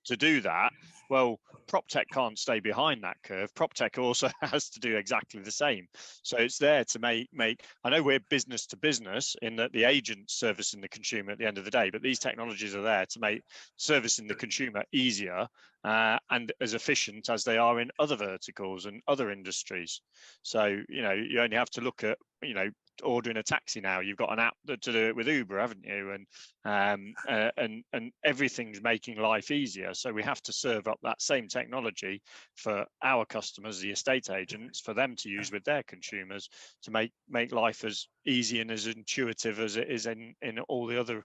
Speaker 3: to do that. Well, prop tech can't stay behind that curve. Prop tech also has to do exactly the same. So it's there to make. I know we're business to business in that the agent's servicing the consumer at the end of the day, but these technologies are there to make servicing the consumer easier and as efficient as they are in other verticals and other industries. So, you know, you only have to look at, you know, ordering a taxi now. You've got an app to do it with Uber, haven't you? And everything's making life easier. So we have to serve up that same technology for our customers, the estate agents, for them to use with their consumers to make life as easy and as intuitive as it is in all the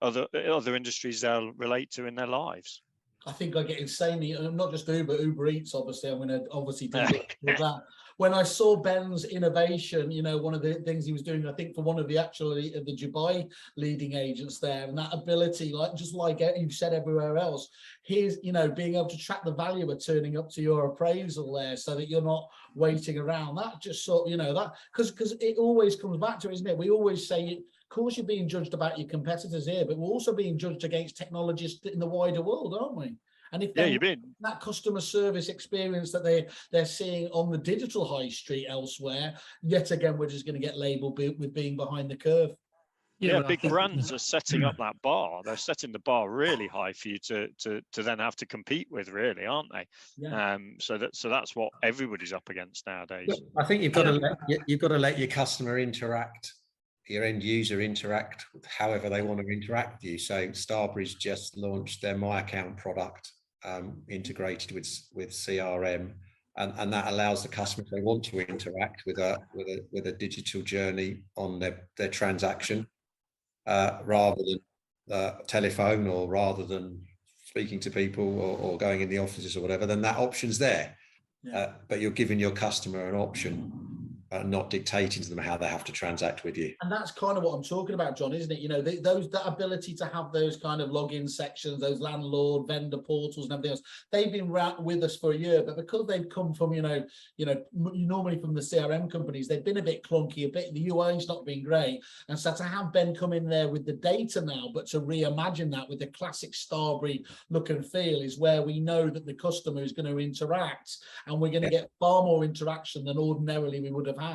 Speaker 3: other industries they'll relate to in their lives.
Speaker 1: I think I get insanely, not just Uber Eats, obviously, I'm going to obviously do with that. When I saw Ben's innovation, you know, one of the things he was doing, I think for one of the Dubai leading agents there, and that ability, just like you've said everywhere else, here's, you know, being able to track the value of turning up to your appraisal there so that you're not waiting around. That just sort of, you know, that, because it always comes back to, isn't it? We always say, of course, you're being judged about your competitors here, but we're also being judged against technologists in the wider world, aren't we? And if
Speaker 3: Yeah, you've been.
Speaker 1: that customer service experience that they're seeing on the digital high street elsewhere, yet again, we're just going to get labelled with being behind the curve.
Speaker 3: Yeah, big brands are setting up that bar. They're setting the bar really high for you to then have to compete with, really, aren't they?
Speaker 1: Yeah.
Speaker 3: So that's what everybody's up against nowadays.
Speaker 4: I think you've got to let your customer interact, your end user interact however they want to interact with you. So Starbury's just launched their My Account product, integrated with CRM, and that allows the customer, if they want to interact with a digital journey on their transaction, rather than telephone, or rather than speaking to people or going in the offices or whatever, then that option's there. Yeah. But you're giving your customer an option, not dictating to them how they have to transact with you.
Speaker 1: And that's kind of what I'm talking about, John, isn't it? You know, that ability to have those kind of login sections, those landlord vendor portals and everything else, they've been with us for a year, but because they've come from, normally from the CRM companies, they've been a bit clunky, the UI's not been great. And so to have Ben come in there with the data now, but to reimagine that with the classic Starbury look and feel, is where we know that the customer is going to interact, and we're going to get far more interaction than ordinarily we would have had.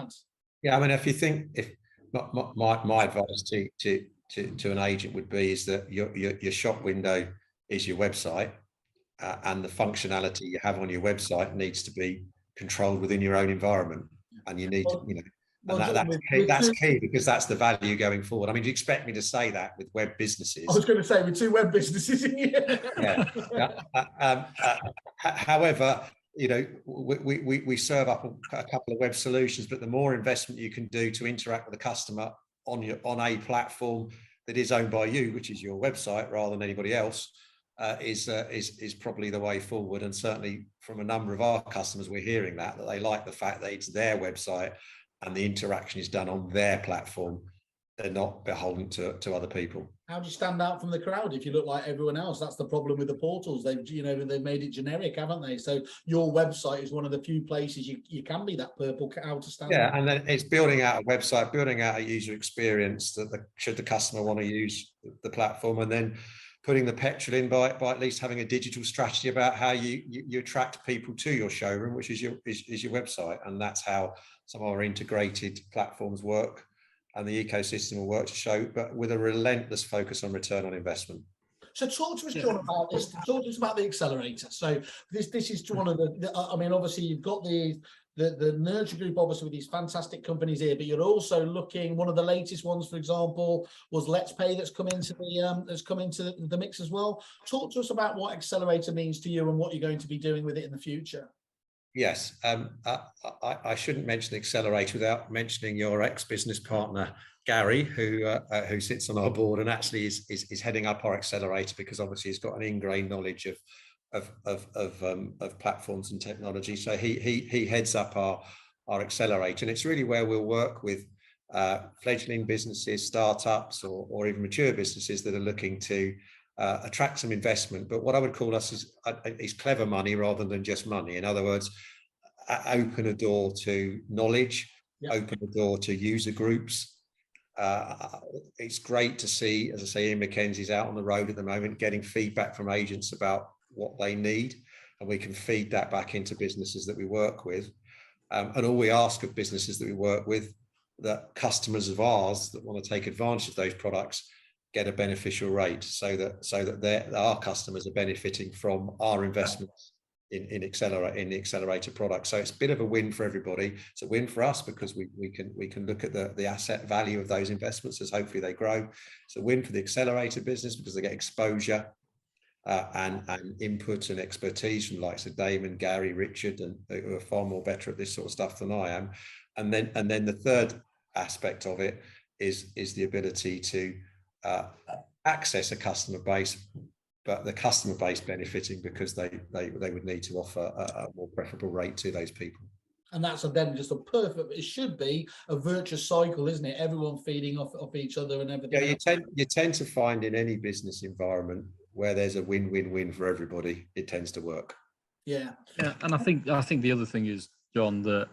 Speaker 4: Yeah, I mean, if my advice to an agent would be is that your shop window is your website, and the functionality you have on your website needs to be controlled within your own environment, and you need that's key, because that's the value going forward. I mean, do you expect me to say that with web businesses?
Speaker 1: I was going to say with 2 web businesses in here.
Speaker 4: Yeah. However, we serve up a couple of web solutions, but the more investment you can do to interact with the customer on a platform that is owned by you, which is your website rather than anybody else, is probably the way forward. And certainly from a number of our customers, we're hearing that they like the fact that it's their website and the interaction is done on their platform. They're not beholden to other people.
Speaker 1: How do you stand out from the crowd if you look like everyone else? That's the problem with the portals. They've made it generic, haven't they? So your website is one of the few places you can be that purple cow to stand.
Speaker 4: Yeah, and then it's building out a website, building out a user experience that should the customer want to use the platform, and then putting the petrol in by at least having a digital strategy about how you attract people to your showroom, which is your website. And that's how some of our integrated platforms work, and the ecosystem will work to show, but with a relentless focus on return on investment.
Speaker 1: So talk to us, John, about this. Talk to us about the accelerator. So this is one of I mean, obviously you've got the Nurture Group, obviously, with these fantastic companies here, but you're also looking, one of the latest ones, for example, was Let's Pay, that's come into the mix as well. Talk to us about what accelerator means to you and what you're going to be doing with it in the future.
Speaker 4: Yes, I shouldn't mention accelerator without mentioning your ex-business partner Gary, who sits on our board and actually is heading up our accelerator, because obviously he's got an ingrained knowledge of platforms and technology. So he heads up our accelerator, and it's really where we'll work with fledgling businesses, startups, or even mature businesses that are looking to attract some investment. But what I would call us is clever money rather than just money. In other words, open a door to knowledge, open a door to user groups. It's great to see, as I say, Ian McKenzie's out on the road at the moment getting feedback from agents about what they need, and we can feed that back into businesses that we work with. And all we ask of businesses that we work with, that customers of ours that want to take advantage of those products, get a beneficial rate, so that our customers are benefiting from our investments in the accelerator product. So it's a bit of a win for everybody. It's a win for us because we can look at the asset value of those investments as hopefully they grow. It's a win for the accelerator business because they get exposure and input and expertise from likes of Damon, Gary, Richard, and who are far more better at this sort of stuff than I am. And then the third aspect of it is the ability to access a customer base, but the customer base benefiting because they would need to offer a more preferable rate to those people.
Speaker 1: And that's then just a perfect, it should be a virtuous cycle, isn't it? Everyone feeding off each other and everything.
Speaker 4: Yeah, you tend to find in any business environment where there's a win-win-win for everybody, it tends to work.
Speaker 1: Yeah.
Speaker 2: And I think the other thing is, John, that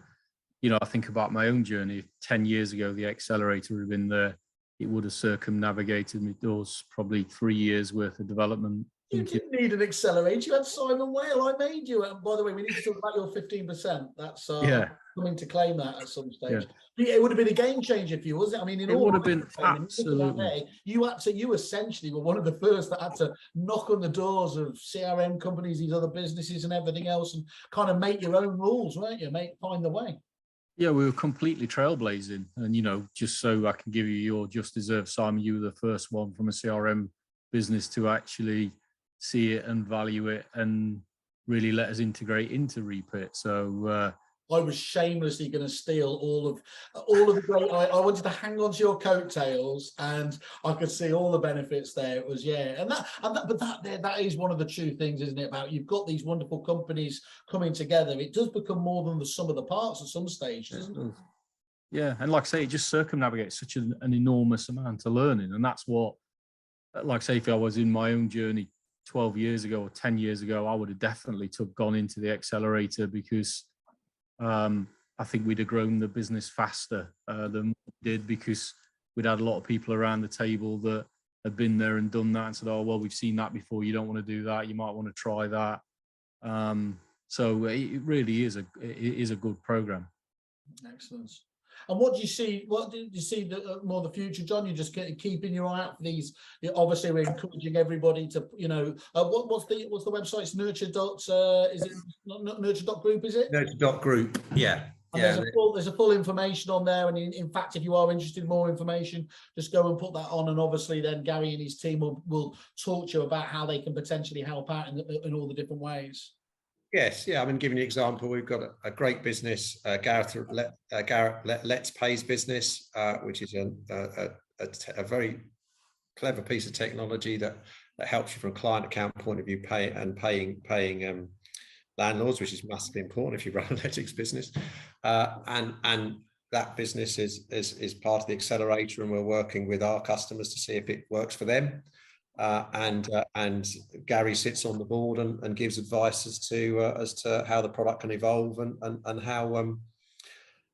Speaker 2: I think about my own journey. 10 years ago, the accelerator would have been there. It would have circumnavigated me. There was probably 3 years worth of development
Speaker 1: You didn't need an accelerator. You had Simon Whale. I made you. And by the way, we need to talk about your 15%. That's
Speaker 2: Yeah.
Speaker 1: coming to claim that at some stage.
Speaker 2: Yeah.
Speaker 1: It would have been a game changer for you, wasn't it? I mean,
Speaker 2: it would have been absolutely.
Speaker 1: You essentially were one of the first that had to knock on the doors of CRM companies, these other businesses, and everything else, and kind of make your own rules, weren't you? Find the way.
Speaker 2: Yeah, we were completely trailblazing, and just so I can give you your just deserved, Simon, you were the first one from a CRM business to actually see it and value it and really let us integrate into Repeat. So
Speaker 1: I was shamelessly going to steal all of the great. I wanted to hang on to your coattails, and I could see all the benefits there. It was that is one of the true things, isn't it? About you've got these wonderful companies coming together. It does become more than the sum of the parts at some stage, doesn't it?
Speaker 2: Yeah, and like I say, it just circumnavigates such an enormous amount of learning, and that's what, like I say, if I was in my own journey 12 years ago or 10 years ago, I would have definitely gone into the accelerator, because I think we'd have grown the business faster than we did, because we'd had a lot of people around the table that had been there and done that and said, oh, well, we've seen that before. You don't want to do that. You might want to try that. So it really is a good program.
Speaker 1: Excellent. And what do you see? What do you see more the future, John? You're just keeping your eye out for these. Obviously, we're encouraging everybody to, what's the website? It's is it nurture.group? Is it
Speaker 4: nurture.group? Yeah.
Speaker 1: And there's a full information on there. And in fact, if you are interested in more information, just go and put that on. And obviously, then Gary and his team will talk to you about how they can potentially help out in all the different ways.
Speaker 4: Yes, yeah. I mean, giving you an example, we've got a great business, Gareth Let's Pay's business, which is a very clever piece of technology that helps you from a client account point of view, paying landlords, which is massively important if you run a lettings business, and that business is part of the accelerator, and we're working with our customers to see if it works for them. And Gary sits on the board and gives advice as to how the product can evolve and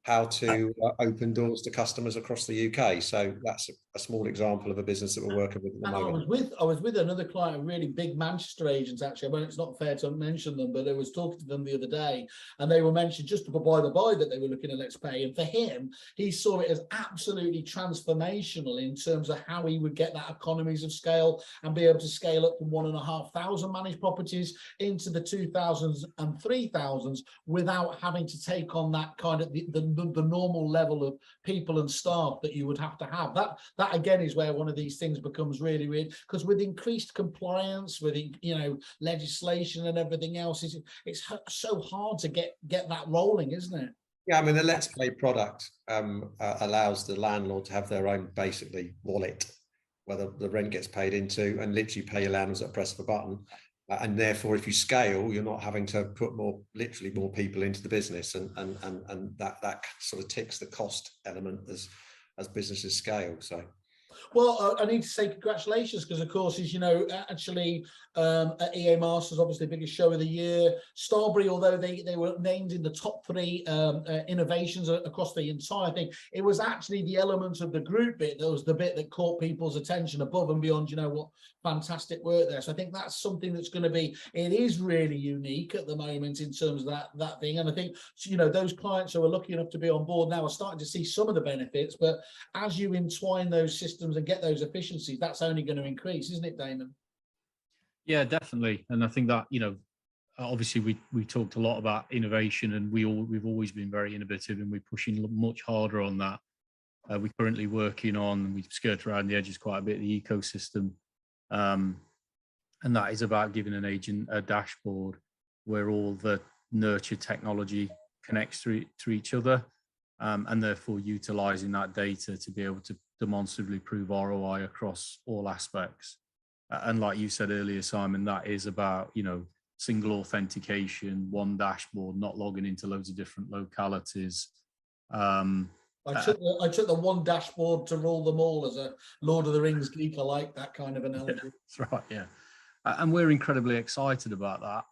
Speaker 4: how to open doors to customers across the UK. So that's a small example of a business that we're working with at the moment.
Speaker 1: I was with another client, a really big Manchester agents, actually. Well, it's not fair to mention them, but I was talking to them the other day, and they were mentioned just by the by that they were looking at Let's Pay. And for him, he saw it as absolutely transformational in terms of how he would get that economies of scale and be able to scale up from 1,500 managed properties into the 2,000s and 3,000s without having to take on that kind of the normal level of people and staff that you would have to have. That again is where one of these things becomes really, because with increased compliance, with legislation and everything else, it's so hard to get that rolling, isn't it?
Speaker 4: Yeah, I mean, the Let's Pay product allows the landlord to have their own basically wallet where the rent gets paid into, and literally pay your landlords at a press of a button. And therefore, if you scale, you're not having to put literally more people into the business, and that sort of ticks the cost element as businesses scale. So,
Speaker 1: well, I need to say congratulations, because of course, as you know, actually at EA Masters, obviously the biggest show of the year, Starbury, although they were named in the top 3 innovations across the entire thing, it was actually the element of the group bit that was the bit that caught people's attention above and beyond. What fantastic work there. So I think that's something that's going to be, it is really unique at the moment in terms of that thing. And I think, those clients who are lucky enough to be on board now are starting to see some of the benefits, but as you entwine those systems and get those efficiencies, that's only going to increase, isn't it, Damon?
Speaker 2: Yeah, definitely. And I think that, obviously we talked a lot about innovation, and we've always been very innovative, and we're pushing much harder on that. We're currently working on, we skirt around the edges quite a bit, the ecosystem. And that is about giving an agent a dashboard where all the nurture technology connects to each other, and therefore utilizing that data to be able to demonstrably prove ROI across all aspects. And like you said earlier, Simon, that is about, single authentication, one dashboard, not logging into loads of different localities.
Speaker 1: I took the one dashboard to rule them all as a Lord of the Rings geek. I like that kind of analogy.
Speaker 2: Yeah, that's right, yeah. And we're incredibly excited about that.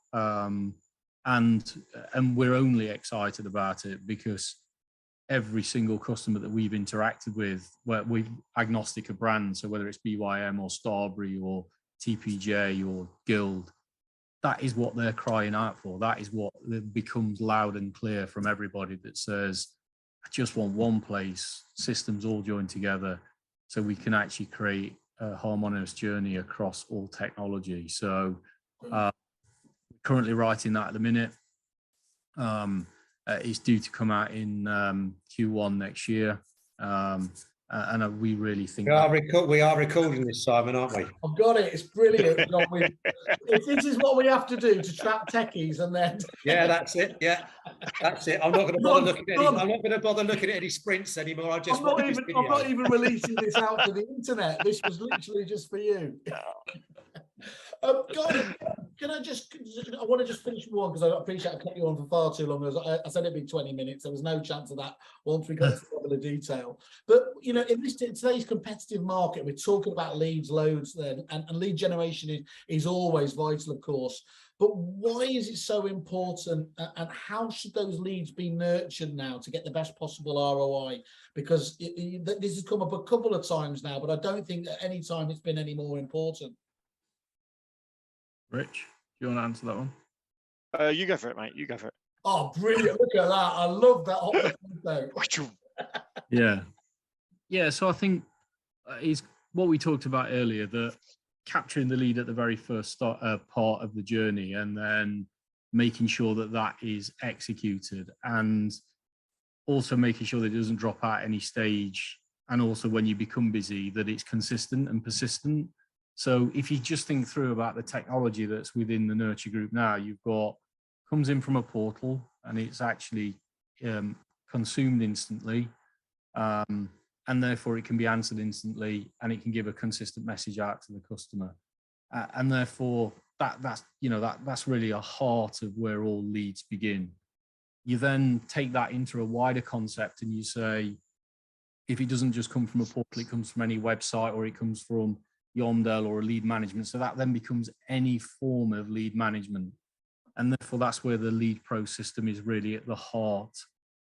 Speaker 2: And we're only excited about it because every single customer that we've interacted with, we're agnostic of brand, so whether it's BYM or Starbury or TPJ or Guild, that is what they're crying out for. That is what becomes loud and clear from everybody that says, I just want one place, systems all joined together, so we can actually create a harmonious journey across all technology. So currently writing that at the minute. It's due to come out in Q1 next year. And we really think
Speaker 4: we are recording this, Simon, aren't we?
Speaker 1: I've got it. It's brilliant. If this is what we have to do to trap techies, and then
Speaker 4: that's it. Yeah, that's it. I'm not going to bother looking at. I'm not going to bother looking at any sprints anymore. I'm
Speaker 1: not even releasing this out to the internet. This was literally just for you. Guys, I want to just finish one, because I appreciate I kept you on for far too long. I said it'd be 20 minutes. There was no chance of that once we got into the level of detail. But, in today's competitive market, we're talking about leads, loads, then, and lead generation is always vital, of course. But why is it so important, and how should those leads be nurtured now to get the best possible ROI? Because this has come up a couple of times now, but I don't think at any time it's been any more important.
Speaker 2: Rich, do you want to answer that one?
Speaker 3: You go for it, mate. You go for it.
Speaker 1: Oh, brilliant. Look at that. I love that.
Speaker 2: Yeah. So I think is what we talked about earlier, that capturing the lead at the very first part of the journey, and then making sure that that is executed, and also making sure that it doesn't drop out any stage. And also when you become busy, that it's consistent and persistent. So if you just think through about the technology that's within the Nurture group now, you've got, comes in from a portal, and it's actually consumed instantly, and therefore it can be answered instantly, and it can give a consistent message out to the customer, and therefore that's really a heart of where all leads begin. You then take that into a wider concept, and you say, if it doesn't just come from a portal, it comes from any website, or it comes from Yondell or a lead management. So that then becomes any form of lead management. And therefore that's where the lead pro system is really at the heart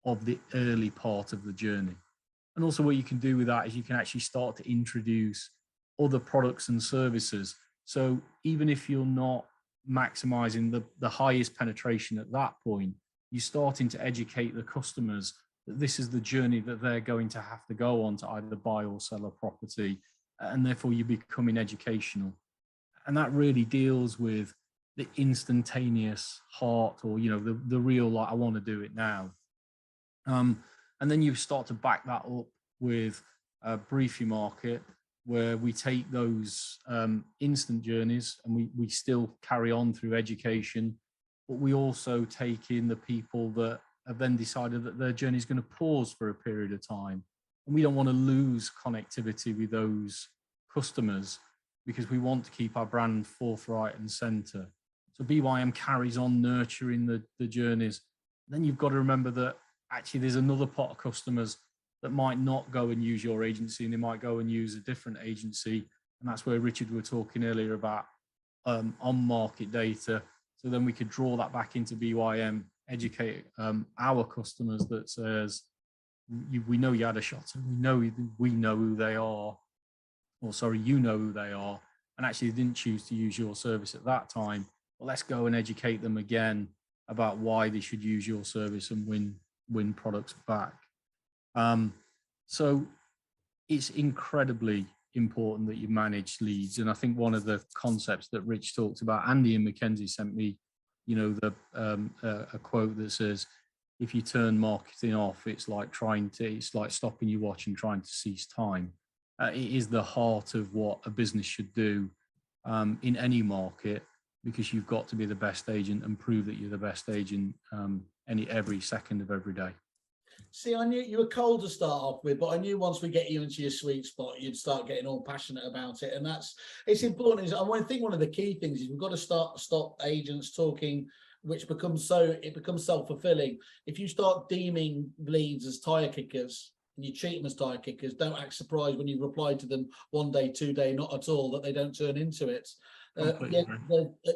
Speaker 2: of the early part of the journey. And also what you can do with that is you can actually start to introduce other products and services. So even if you're not maximizing the highest penetration at that point, you're starting to educate the customers that this is the journey that they're going to have to go on to either buy or sell a property. And therefore you're becoming educational. And that really deals with the instantaneous heart, or, the real, like, I want to do it now. And then you start to back that up with BriefYourMarket, where we take those instant journeys, and we still carry on through education, but we also take in the people that have then decided that their journey is going to pause for a period of time. And we don't want to lose connectivity with those customers, because we want to keep our brand forthright and center. So BYM carries on nurturing the journeys. Then you've got to remember that actually there's another pot of customers that might not go and use your agency, and they might go and use a different agency. And that's where Richard were talking earlier about on-market data. So then we could draw that back into BYM, educate our customers that says, we know you had a shot, and we know who they are, or sorry, you know who they are, and actually they didn't choose to use your service at that time. Well, let's go and educate them again about why they should use your service and win products back. So it's incredibly important that you manage leads. And I think one of the concepts that Rich talked about, Andy and Mackenzie sent me, a quote that says, if you turn marketing off, it's like stopping your watch and trying to seize time. It is the heart of what a business should do in any market, because you've got to be the best agent and prove that you're the best agent every second of every day.
Speaker 1: See, I knew you were cold to start off with, but I knew once we get you into your sweet spot, you'd start getting all passionate about it. And it's important. I think one of the key things is we've got to stop agents talking, which becomes self-fulfilling. If you start deeming leads as tire kickers, and you treat them as tire kickers, don't act surprised when you reply to them one day, 2 day, not at all, that they don't turn into it.
Speaker 2: Completely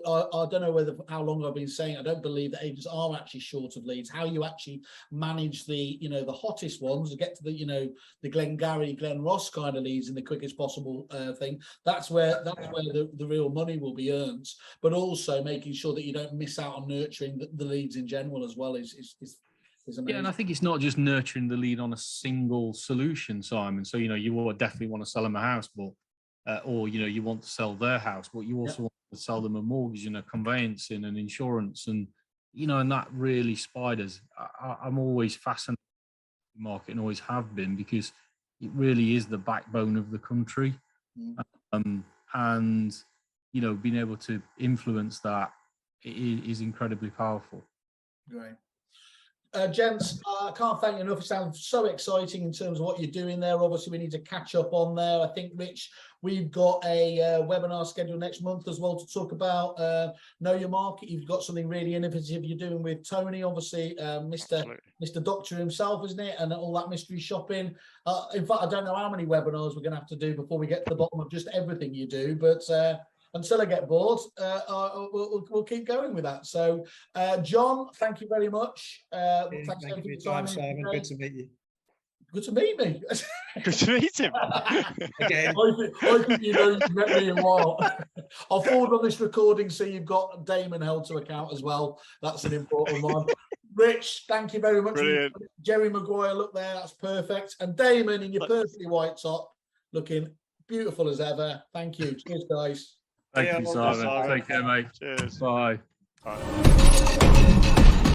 Speaker 1: I don't know how long I've been saying, I don't believe that agents are actually short of leads. How you actually manage the, the hottest ones to get to the, the Glengarry, Glen Ross kind of leads in the quickest possible thing. That's where the real money will be earned. But also making sure that you don't miss out on nurturing the leads in general as well is amazing.
Speaker 2: Yeah, and I think it's not just nurturing the lead on a single solution, Simon. So, you will definitely want to sell them a house, but or, you want to sell their house, but you also want to sell them a mortgage and a conveyancing and insurance. And, and that really spiders. I'm always fascinated with the market and always have been, because it really is the backbone of the country. And, being able to influence that is incredibly powerful.
Speaker 1: Great. Gents, I can't thank you enough. It sounds so exciting in terms of what you're doing there. Obviously, we need to catch up on there. I think, Rich, we've got a webinar scheduled next month as well to talk about Know Your Market. You've got something really innovative you're doing with Tony, obviously, Mr. Doctor himself, isn't it? And all that mystery shopping. In fact, I don't know how many webinars we're going to have to do before we get to the bottom of just everything you do, but until I get bored, we'll keep going with that. So, John, thank you very much.
Speaker 4: Thank you for your time, Simon. Good to meet you.
Speaker 1: Good to meet me.
Speaker 3: Good to meet him.
Speaker 4: Again.
Speaker 1: I think you've met me in a while. I'll forward on this recording so you've got Damon held to account as well. That's an important one. Rich, thank you very much.
Speaker 3: Brilliant.
Speaker 1: Jerry Maguire, look there, that's perfect. And Damon in your perfectly white top, looking beautiful as ever. Thank you. Cheers, guys.
Speaker 2: Thank you, Simon. Take care, mate.
Speaker 3: Cheers.
Speaker 2: Bye.
Speaker 3: Bye.